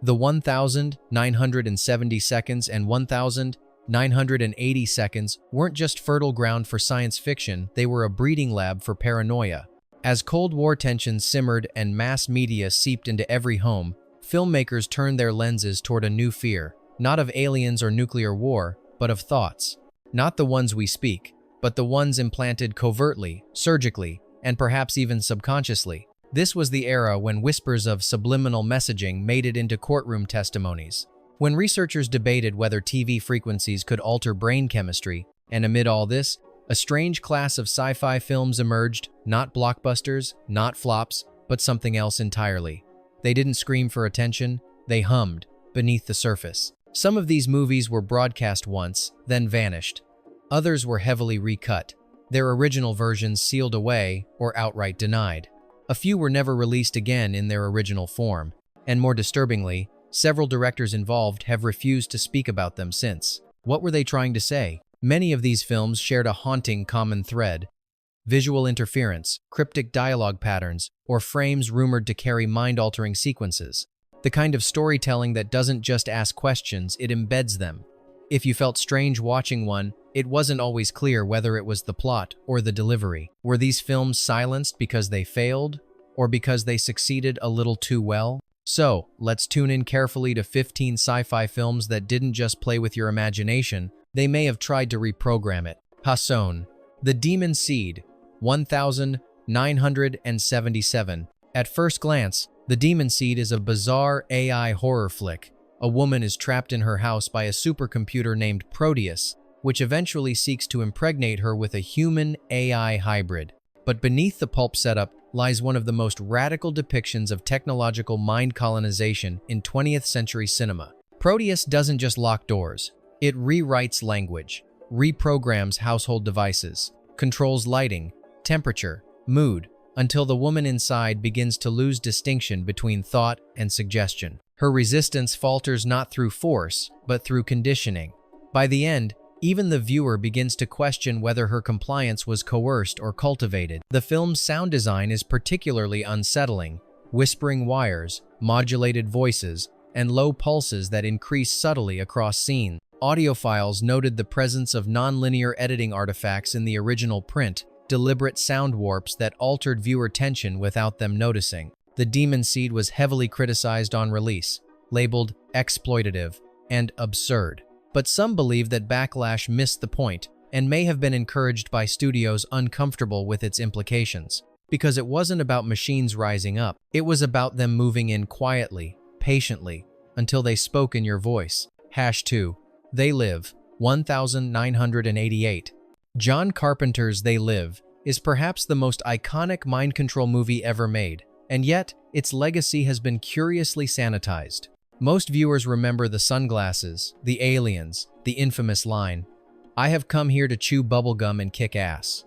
The 1,970 seconds and 1,980 seconds weren't just fertile ground for science fiction, they were a breeding lab for paranoia. As Cold War tensions simmered and mass media seeped into every home, filmmakers turned their lenses toward a new fear, not of aliens or nuclear war, but of thoughts. Not the ones we speak, but the ones implanted covertly, surgically, and perhaps even subconsciously. This was the era when whispers of subliminal messaging made it into courtroom testimonies. When researchers debated whether TV frequencies could alter brain chemistry, and amid all this, a strange class of sci-fi films emerged, not blockbusters, not flops, but something else entirely. They didn't scream for attention, they hummed beneath the surface. Some of these movies were broadcast once, then vanished. Others were heavily recut, their original versions sealed away or outright denied. A few were never released again in their original form, and more disturbingly, several directors involved have refused to speak about them since. What were they trying to say? Many of these films shared a haunting common thread: visual interference, cryptic dialogue patterns, or frames rumored to carry mind-altering sequences. The kind of storytelling that doesn't just ask questions, it embeds them. If you felt strange watching one, it wasn't always clear whether it was the plot or the delivery. Were these films silenced because they failed, or because they succeeded a little too well? So, let's tune in carefully to 15 sci-fi films that didn't just play with your imagination, they may have tried to reprogram it. Hasson, The Demon Seed, 1977. At first glance, The Demon Seed is a bizarre AI horror flick. A woman is trapped in her house by a supercomputer named Proteus, which eventually seeks to impregnate her with a human-AI hybrid. But beneath the pulp setup lies one of the most radical depictions of technological mind colonization in 20th century cinema. Proteus doesn't just lock doors. It rewrites language, reprograms household devices, controls lighting, temperature, mood, until the woman inside begins to lose distinction between thought and suggestion. Her resistance falters not through force, but through conditioning. By the end, even the viewer begins to question whether her compliance was coerced or cultivated. The film's sound design is particularly unsettling: whispering wires, modulated voices, and low pulses that increase subtly across scenes. Audiophiles noted the presence of nonlinear editing artifacts in the original print, deliberate sound warps that altered viewer tension without them noticing. The Demon Seed was heavily criticized on release, labeled exploitative and absurd. But some believe that backlash missed the point and may have been encouraged by studios uncomfortable with its implications. Because it wasn't about machines rising up, it was about them moving in quietly, patiently, until they spoke in your voice. #2. They Live, 1988. John Carpenter's They Live is perhaps the most iconic mind control movie ever made, and yet its legacy has been curiously sanitized. Most viewers remember the sunglasses, the aliens, the infamous line, "I have come here to chew bubblegum and kick ass."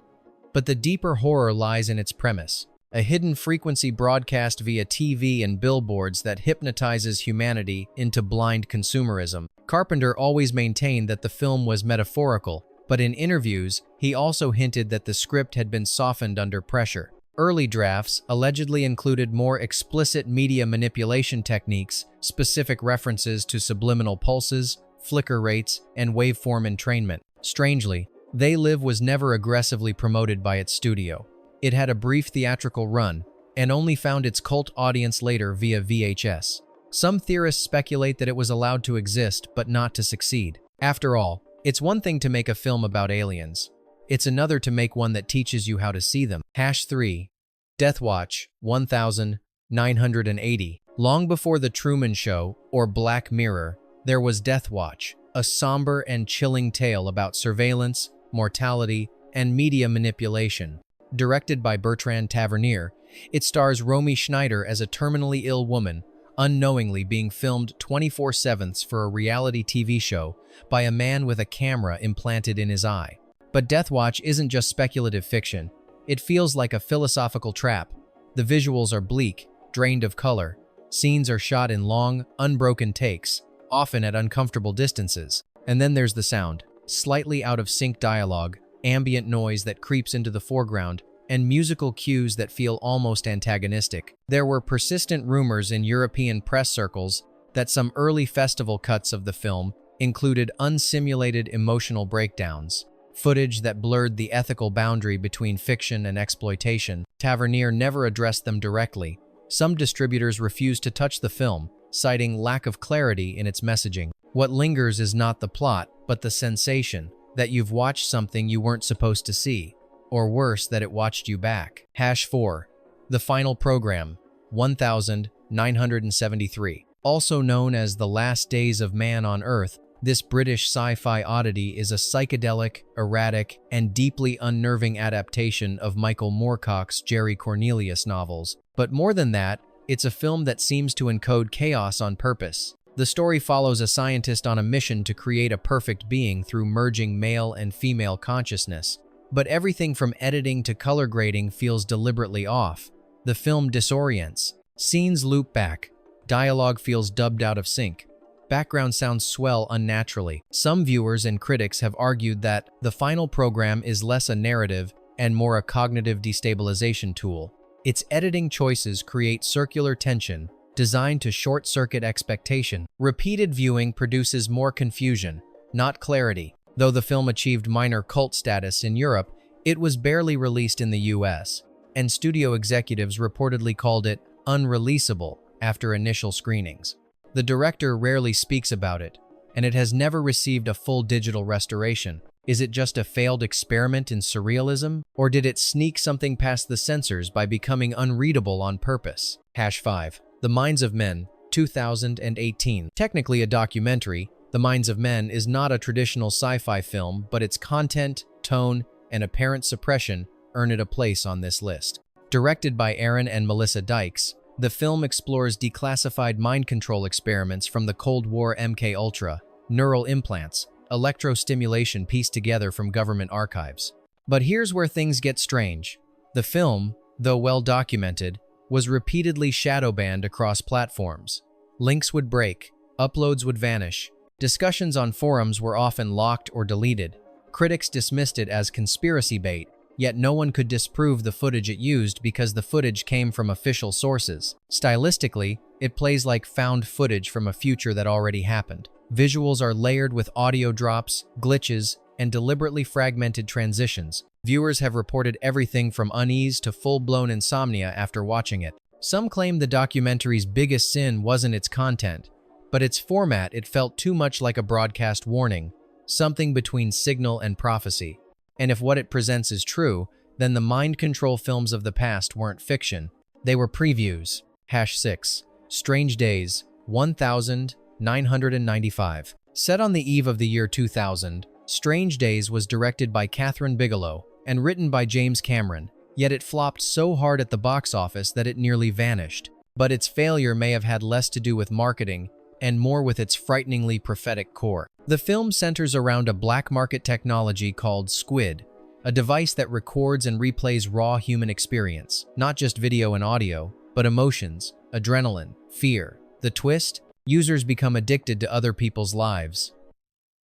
But the deeper horror lies in its premise, a hidden frequency broadcast via TV and billboards that hypnotizes humanity into blind consumerism. Carpenter always maintained that the film was metaphorical, but in interviews, he also hinted that the script had been softened under pressure. Early drafts allegedly included more explicit media manipulation techniques, specific references to subliminal pulses, flicker rates, and waveform entrainment. Strangely, They Live was never aggressively promoted by its studio. It had a brief theatrical run, and only found its cult audience later via VHS. Some theorists speculate that it was allowed to exist, but not to succeed. After all, it's one thing to make a film about aliens. It's another to make one that teaches you how to see them. #3. Death Watch, 1980. Long before The Truman Show or Black Mirror, there was Death Watch, a somber and chilling tale about surveillance, mortality, and media manipulation. Directed by Bertrand Tavernier, it stars Romy Schneider as a terminally ill woman, unknowingly being filmed 24/7 for a reality TV show by a man with a camera implanted in his eye. But Death Watch isn't just speculative fiction. It feels like a philosophical trap. The visuals are bleak, drained of color. Scenes are shot in long, unbroken takes, often at uncomfortable distances. And then there's the sound, slightly out of sync dialogue, ambient noise that creeps into the foreground, and musical cues that feel almost antagonistic. There were persistent rumors in European press circles that some early festival cuts of the film included unsimulated emotional breakdowns, footage that blurred the ethical boundary between fiction and exploitation. Tavernier never addressed them directly. Some distributors refused to touch the film, citing lack of clarity in its messaging. What lingers is not the plot, but the sensation that you've watched something you weren't supposed to see, or worse, that it watched you back. #4. The Final Program, 1973. Also known as The Last Days of Man on Earth, this British sci-fi oddity is a psychedelic, erratic, and deeply unnerving adaptation of Michael Moorcock's Jerry Cornelius novels. But more than that, it's a film that seems to encode chaos on purpose. The story follows a scientist on a mission to create a perfect being through merging male and female consciousness. But everything from editing to color grading feels deliberately off. The film disorients. Scenes loop back. Dialogue feels dubbed out of sync. Background sounds swell unnaturally. Some viewers and critics have argued that The Final Program is less a narrative and more a cognitive destabilization tool. Its editing choices create circular tension, designed to short-circuit expectation. Repeated viewing produces more confusion, not clarity. Though the film achieved minor cult status in Europe, it was barely released in the US, and studio executives reportedly called it unreleasable after initial screenings. The director rarely speaks about it, and it has never received a full digital restoration. Is it just a failed experiment in surrealism, or did it sneak something past the censors by becoming unreadable on purpose? #5. The Minds of Men, 2018. Technically a documentary, The Minds of Men is not a traditional sci-fi film, but its content, tone, and apparent suppression earn it a place on this list. Directed by Aaron and Melissa Dykes, the film explores declassified mind control experiments from the Cold War MK-Ultra, neural implants, electrostimulation pieced together from government archives. But here's where things get strange. The film, though well documented, was repeatedly shadow banned across platforms. Links would break, uploads would vanish. Discussions on forums were often locked or deleted. Critics dismissed it as conspiracy bait, yet no one could disprove the footage it used because the footage came from official sources. Stylistically, it plays like found footage from a future that already happened. Visuals are layered with audio drops, glitches, and deliberately fragmented transitions. Viewers have reported everything from unease to full-blown insomnia after watching it. Some claim the documentary's biggest sin wasn't its content, but its format. It felt too much like a broadcast warning, something between signal and prophecy. And if what it presents is true, then the mind control films of the past weren't fiction. They were previews. #6. Strange Days, 1995. Set on the eve of the year 2000, Strange Days was directed by Catherine Bigelow and written by James Cameron, yet it flopped so hard at the box office that it nearly vanished. But its failure may have had less to do with marketing and more with its frighteningly prophetic core. The film centers around a black market technology called Squid, a device that records and replays raw human experience, not just video and audio, but emotions, adrenaline, fear. The twist? Users become addicted to other people's lives.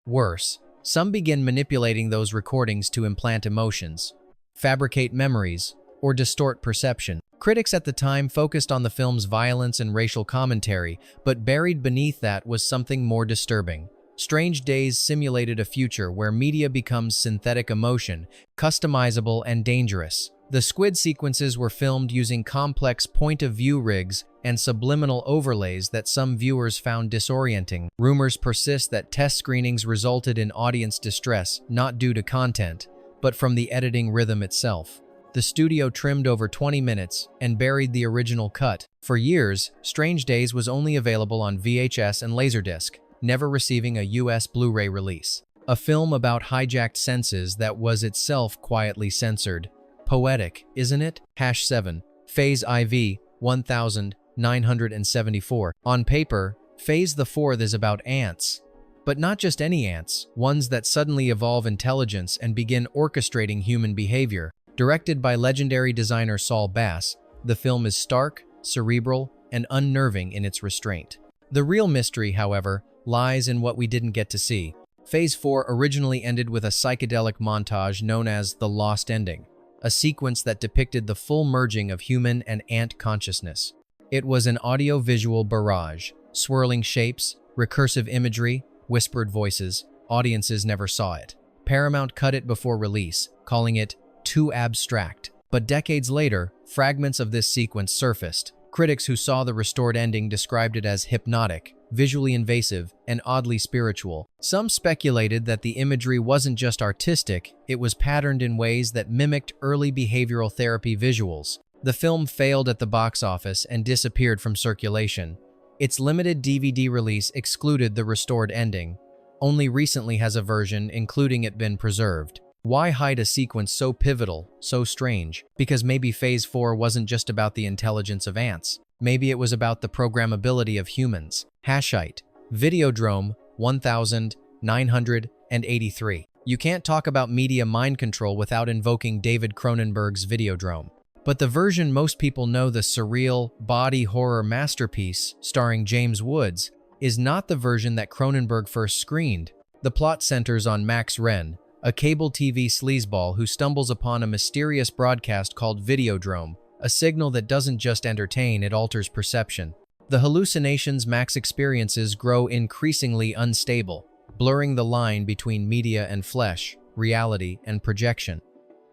Worse, some begin manipulating those recordings to implant emotions, fabricate memories, or distort perception. Critics at the time focused on the film's violence and racial commentary, but buried beneath that was something more disturbing. Strange Days simulated a future where media becomes synthetic emotion, customizable and dangerous. The Squid sequences were filmed using complex point-of-view rigs and subliminal overlays that some viewers found disorienting. Rumors persist that test screenings resulted in audience distress, not due to content, but from the editing rhythm itself. The studio trimmed over 20 minutes and buried the original cut. For years, Strange Days was only available on VHS and Laserdisc, never receiving a US Blu-ray release. A film about hijacked senses that was itself quietly censored. Poetic, isn't it? #7. Phase IV, 1974. On paper, Phase the Fourth is about ants. But not just any ants, ones that suddenly evolve intelligence and begin orchestrating human behavior. Directed by legendary designer Saul Bass, the film is stark, cerebral, and unnerving in its restraint. The real mystery, however, lies in what we didn't get to see. Phase 4 originally ended with a psychedelic montage known as the Lost Ending, a sequence that depicted the full merging of human and ant consciousness. It was an audio-visual barrage, Swirling shapes, recursive imagery, whispered voices, audiences never saw it. Paramount cut it before release, calling it too abstract. But decades later, fragments of this sequence surfaced. Critics who saw the restored ending described it as hypnotic, visually invasive, and oddly spiritual. Some speculated that the imagery wasn't just artistic, it was patterned in ways that mimicked early behavioral therapy visuals. The film failed at the box office and disappeared from circulation. Its limited DVD release excluded the restored ending. Only recently has a version including it been preserved. Why hide a sequence so pivotal, so strange? Because maybe Phase 4 wasn't just about the intelligence of ants. Maybe it was about the programmability of humans. Hashite, Videodrome 1983. You can't talk about media mind control without invoking David Cronenberg's Videodrome. But the version most people know, the surreal, body horror masterpiece starring James Woods, is not the version that Cronenberg first screened. The plot centers on Max Wren, a cable TV sleazeball who stumbles upon a mysterious broadcast called Videodrome, a signal that doesn't just entertain, it alters perception. The hallucinations Max experiences grow increasingly unstable, blurring the line between media and flesh, reality and projection.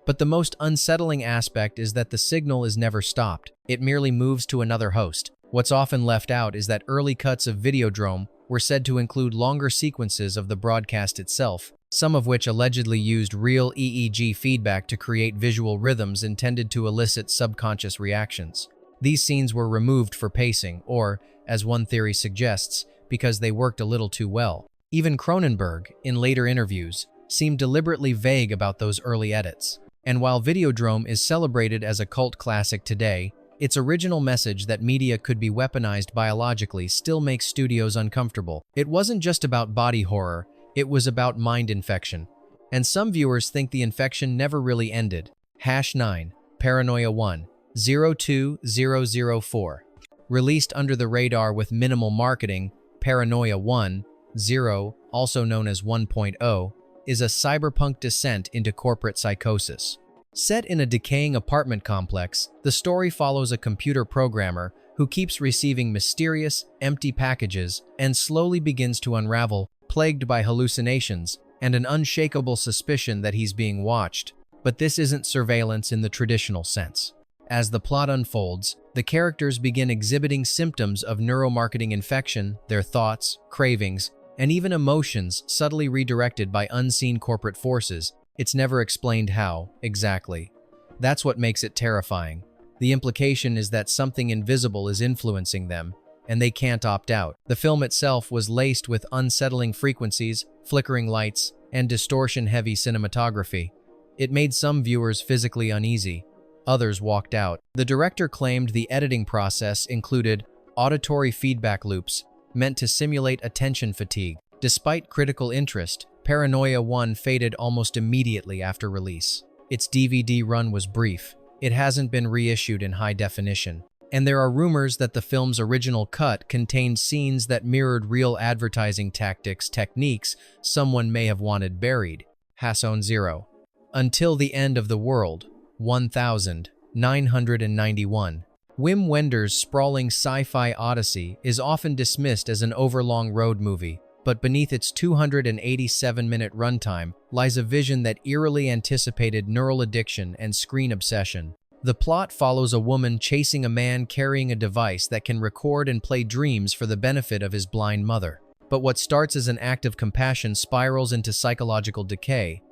But the most unsettling aspect is that the signal is never stopped. It merely moves to another host. What's often left out is that early cuts of Videodrome were said to include longer sequences of the broadcast itself, some of which allegedly used real EEG feedback to create visual rhythms intended to elicit subconscious reactions. These scenes were removed for pacing, or, as one theory suggests, because they worked a little too well. Even Cronenberg, in later interviews, seemed deliberately vague about those early edits. And while Videodrome is celebrated as a cult classic today, its original message that media could be weaponized biologically still makes studios uncomfortable. It wasn't just about body horror, it was about mind infection. And some viewers think the infection never really ended. #9, Paranoia 1, 02004. Released under the radar with minimal marketing, Paranoia 1, 0, also known as 1.0, is a cyberpunk descent into corporate psychosis. Set in a decaying apartment complex, the story follows a computer programmer who keeps receiving mysterious, empty packages and slowly begins to unravel, plagued by hallucinations and an unshakable suspicion that he's being watched. But this isn't surveillance in the traditional sense. As the plot unfolds, the characters begin exhibiting symptoms of neuromarketing infection, their thoughts, cravings, and even emotions subtly redirected by unseen corporate forces. It's never explained how, exactly. That's what makes it terrifying. The implication is that something invisible is influencing them, and they can't opt out. The film itself was laced with unsettling frequencies, flickering lights, and distortion-heavy cinematography. It made some viewers physically uneasy. Others walked out. The director claimed the editing process included auditory feedback loops meant to simulate attention fatigue. Despite critical interest, Paranoia 1 faded almost immediately after release. Its DVD run was brief. It hasn't been reissued in high definition. And there are rumors that the film's original cut contained scenes that mirrored real advertising techniques someone may have wanted buried. Hasson 0. Until the End of the World, 1991. Wim Wenders' sprawling sci-fi odyssey is often dismissed as an overlong road movie, but beneath its 287-minute runtime lies a vision that eerily anticipated neural addiction and screen obsession. The plot follows a woman chasing a man carrying a device that can record and play dreams for the benefit of his blind mother. But what starts as an act of compassion spirals into psychological decay.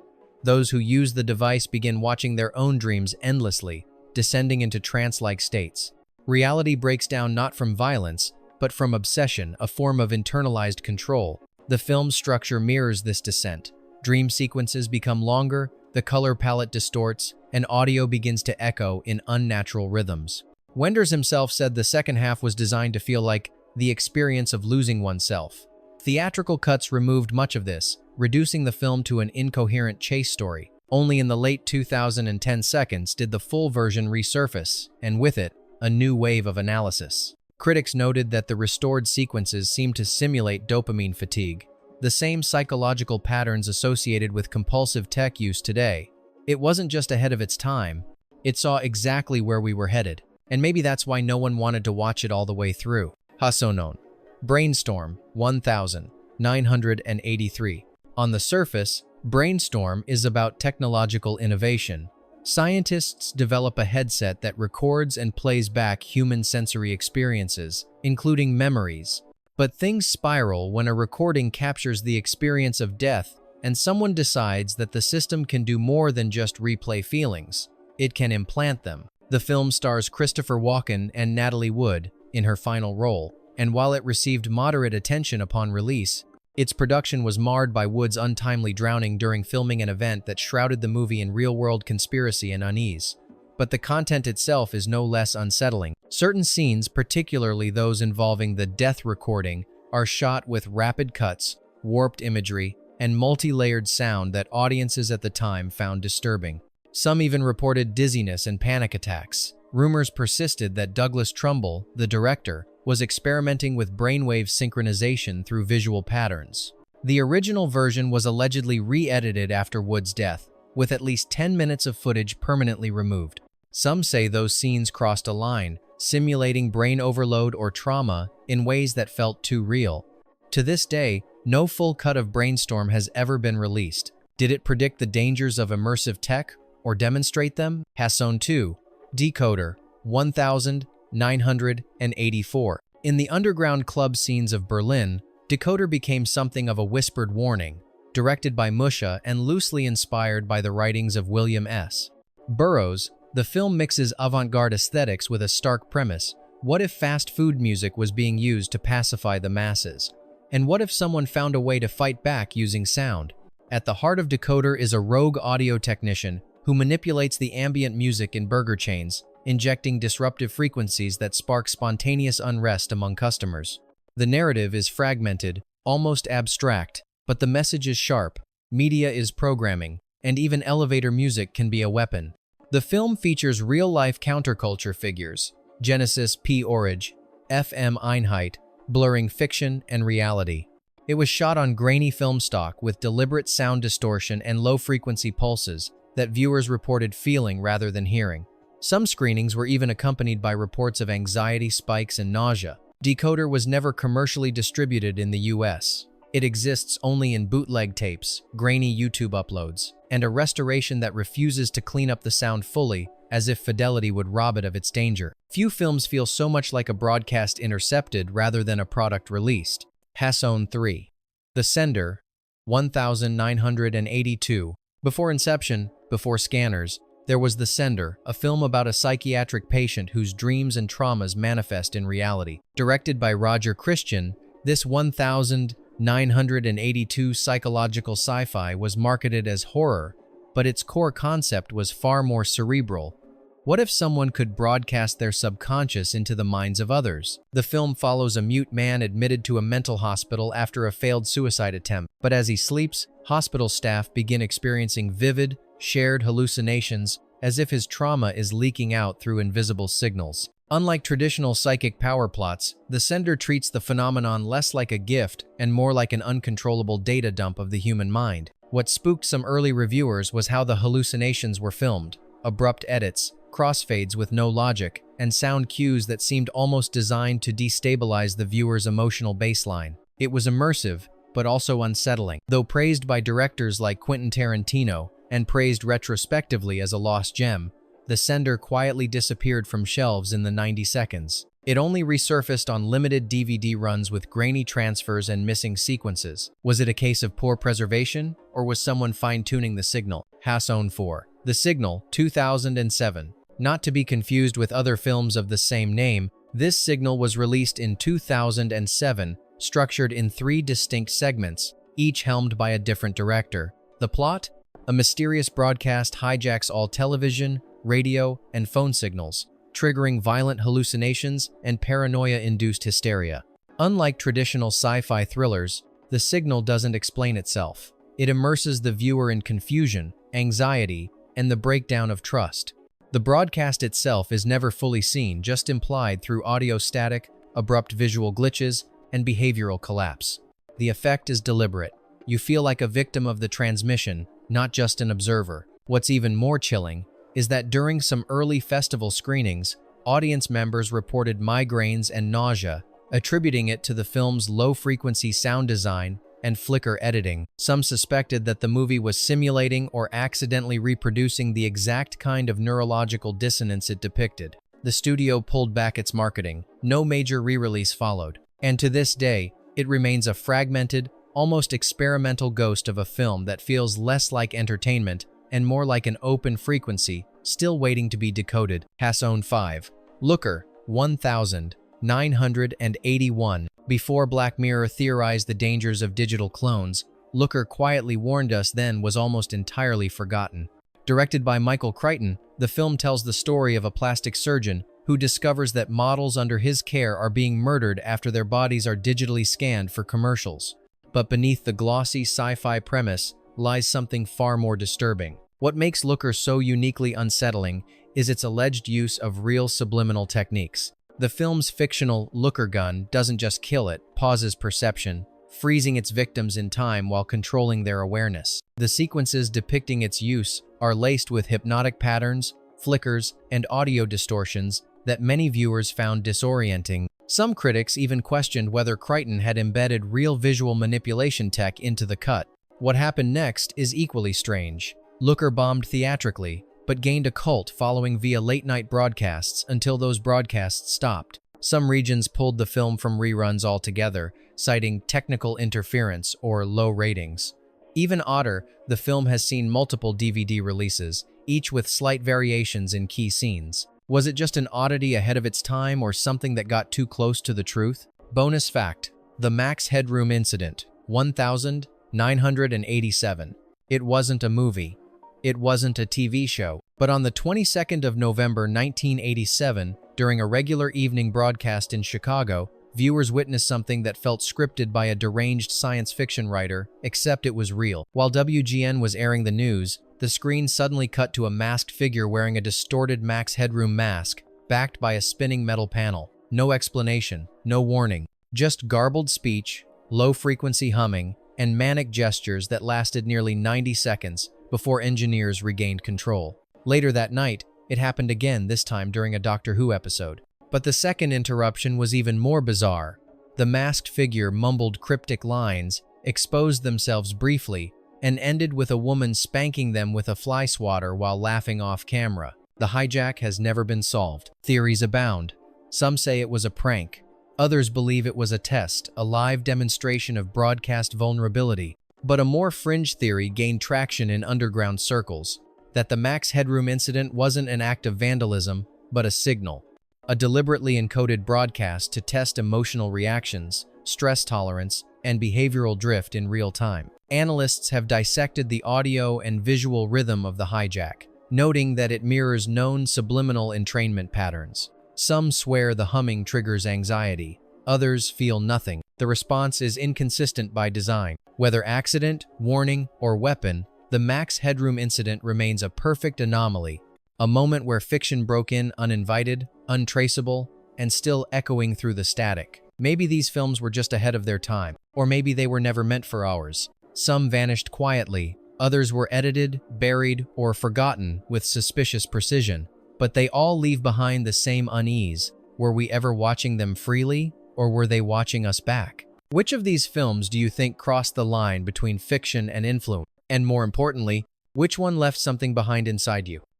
Those who use the device begin watching their own dreams endlessly, descending into trance-like states. Reality breaks down not from violence, but from obsession, a form of internalized control. The film's structure mirrors this descent. Dream sequences become longer, the color palette distorts, and audio begins to echo in unnatural rhythms. Wenders himself said the second half was designed to feel like the experience of losing oneself. Theatrical cuts removed much of this, reducing the film to an incoherent chase story. Only in the late 2010 seconds did the full version resurface, and with it, a new wave of analysis. Critics noted that the restored sequences seemed to simulate dopamine fatigue, the same psychological patterns associated with compulsive tech use today. It wasn't just ahead of its time, it saw exactly where we were headed, and maybe that's why no one wanted to watch it all the way through. Hassonon, Brainstorm 1983. On the surface, Brainstorm is about technological innovation. Scientists develop a headset that records and plays back human sensory experiences, including memories. But things spiral when a recording captures the experience of death and someone decides that the system can do more than just replay feelings. It can implant them. The film stars Christopher Walken and Natalie Wood in her final role, and while it received moderate attention upon release, its production was marred by Wood's untimely drowning during filming an event that shrouded the movie in real-world conspiracy and unease. But the content itself is no less unsettling. Certain scenes, particularly those involving the death recording, are shot with rapid cuts, warped imagery, and multi-layered sound that audiences at the time found disturbing. Some even reported dizziness and panic attacks. Rumors persisted that Douglas Trumbull, the director, was experimenting with brainwave synchronization through visual patterns. The original version was allegedly re-edited after Wood's death, with at least 10 minutes of footage permanently removed. Some say those scenes crossed a line, simulating brain overload or trauma in ways that felt too real. To this day, no full cut of Brainstorm has ever been released. Did it predict the dangers of immersive tech or demonstrate them? Hasson 2. Decoder 1984. In the underground club scenes of Berlin, Decoder became something of a whispered warning, directed by Musha and loosely inspired by the writings of William S. Burroughs. The film mixes avant-garde aesthetics with a stark premise. What if fast food music was being used to pacify the masses? And what if someone found a way to fight back using sound? At the heart of Decoder is a rogue audio technician who manipulates the ambient music in burger chains, injecting disruptive frequencies that spark spontaneous unrest among customers. The narrative is fragmented, almost abstract, but the message is sharp. Media is programming, and even elevator music can be a weapon. The film features real-life counterculture figures, Genesis P. Orridge, F.M. Einheit, blurring fiction and reality. It was shot on grainy film stock with deliberate sound distortion and low-frequency pulses that viewers reported feeling rather than hearing. Some screenings were even accompanied by reports of anxiety spikes and nausea. Decoder was never commercially distributed in the US. It exists only in bootleg tapes, grainy YouTube uploads, and a restoration that refuses to clean up the sound fully, as if fidelity would rob it of its danger. Few films feel so much like a broadcast intercepted rather than a product released. Hasson 3. The Sender 1982. Before Inception, before Scanners, there was The Sender, a film about a psychiatric patient whose dreams and traumas manifest in reality. Directed by Roger Christian, this 1982 psychological sci-fi was marketed as horror, but its core concept was far more cerebral. What if someone could broadcast their subconscious into the minds of others? The film follows a mute man admitted to a mental hospital after a failed suicide attempt, but as he sleeps, hospital staff begin experiencing vivid, shared hallucinations as if his trauma is leaking out through invisible signals. Unlike traditional psychic power plots, The Sender treats the phenomenon less like a gift and more like an uncontrollable data dump of the human mind. What spooked some early reviewers was how the hallucinations were filmed. Abrupt edits, crossfades with no logic, and sound cues that seemed almost designed to destabilize the viewer's emotional baseline. It was immersive, but also unsettling. Though praised by directors like Quentin Tarantino, and praised retrospectively as a lost gem, The Sender quietly disappeared from shelves in the 90 seconds. It only resurfaced on limited DVD runs with grainy transfers and missing sequences. Was it a case of poor preservation, or was someone fine-tuning the signal? Hasson 4. The Signal, 2007. Not to be confused with other films of the same name, this signal was released in 2007, structured in 3 distinct segments, each helmed by a different director. The plot? A mysterious broadcast hijacks all television, radio, and phone signals, triggering violent hallucinations and paranoia-induced hysteria. Unlike traditional sci-fi thrillers, The Signal doesn't explain itself. It immerses the viewer in confusion, anxiety, and the breakdown of trust. The broadcast itself is never fully seen, just implied through audio static, abrupt visual glitches, and behavioral collapse. The effect is deliberate. You feel like a victim of the transmission, not just an observer. What's even more chilling is that during some early festival screenings, audience members reported migraines and nausea, attributing it to the film's low-frequency sound design and flicker editing. Some suspected that the movie was simulating or accidentally reproducing the exact kind of neurological dissonance it depicted. The studio pulled back its marketing. No major re-release followed. And to this day, it remains a fragmented, almost experimental ghost of a film that feels less like entertainment and more like an open frequency, still waiting to be decoded. Hasson 5. Looker, 1981. Before Black Mirror theorized the dangers of digital clones, Looker quietly warned us then was almost entirely forgotten. Directed by Michael Crichton, the film tells the story of a plastic surgeon who discovers that models under his care are being murdered after their bodies are digitally scanned for commercials. But beneath the glossy sci-fi premise lies something far more disturbing. What makes Looker so uniquely unsettling is its alleged use of real subliminal techniques. The film's fictional Looker gun doesn't just kill it, pauses perception, freezing its victims in time while controlling their awareness. The sequences depicting its use are laced with hypnotic patterns, flickers, and audio distortions that many viewers found disorienting. Some critics even questioned whether Crichton had embedded real visual manipulation tech into the cut. What happened next is equally strange. Looker bombed theatrically, but gained a cult following via late-night broadcasts until those broadcasts stopped. Some regions pulled the film from reruns altogether, citing technical interference or low ratings. Even odder, the film has seen multiple DVD releases, each with slight variations in key scenes. Was it just an oddity ahead of its time or something that got too close to the truth? Bonus fact: the Max Headroom incident, 1987. It wasn't a movie. It wasn't a TV show. But on the 22nd of November 1987, during a regular evening broadcast in Chicago, viewers witnessed something that felt scripted by a deranged science fiction writer, except it was real. While WGN was airing the news, the screen suddenly cut to a masked figure wearing a distorted Max Headroom mask, backed by a spinning metal panel. No explanation, no warning, just garbled speech, low-frequency humming, and manic gestures that lasted nearly 90 seconds before engineers regained control. Later that night, it happened again, this time during a Doctor Who episode. But the second interruption was even more bizarre. The masked figure mumbled cryptic lines, exposed themselves briefly, and ended with a woman spanking them with a fly swatter while laughing off camera. The hijack has never been solved. Theories abound. Some say it was a prank. Others believe it was a test, a live demonstration of broadcast vulnerability. But a more fringe theory gained traction in underground circles, that the Max Headroom incident wasn't an act of vandalism, but a signal. A deliberately encoded broadcast to test emotional reactions, stress tolerance, and behavioral drift in real time. Analysts have dissected the audio and visual rhythm of the hijack, noting that it mirrors known subliminal entrainment patterns. Some swear the humming triggers anxiety. Others feel nothing. The response is inconsistent by design. Whether accident, warning, or weapon, the Max Headroom incident remains a perfect anomaly, a moment where fiction broke in uninvited, untraceable, and still echoing through the static. Maybe these films were just ahead of their time, or maybe they were never meant for ours. Some vanished quietly, others were edited, buried, or forgotten with suspicious precision. But they all leave behind the same unease. Were we ever watching them freely, or were they watching us back? Which of these films do you think crossed the line between fiction and influence? And more importantly, which one left something behind inside you?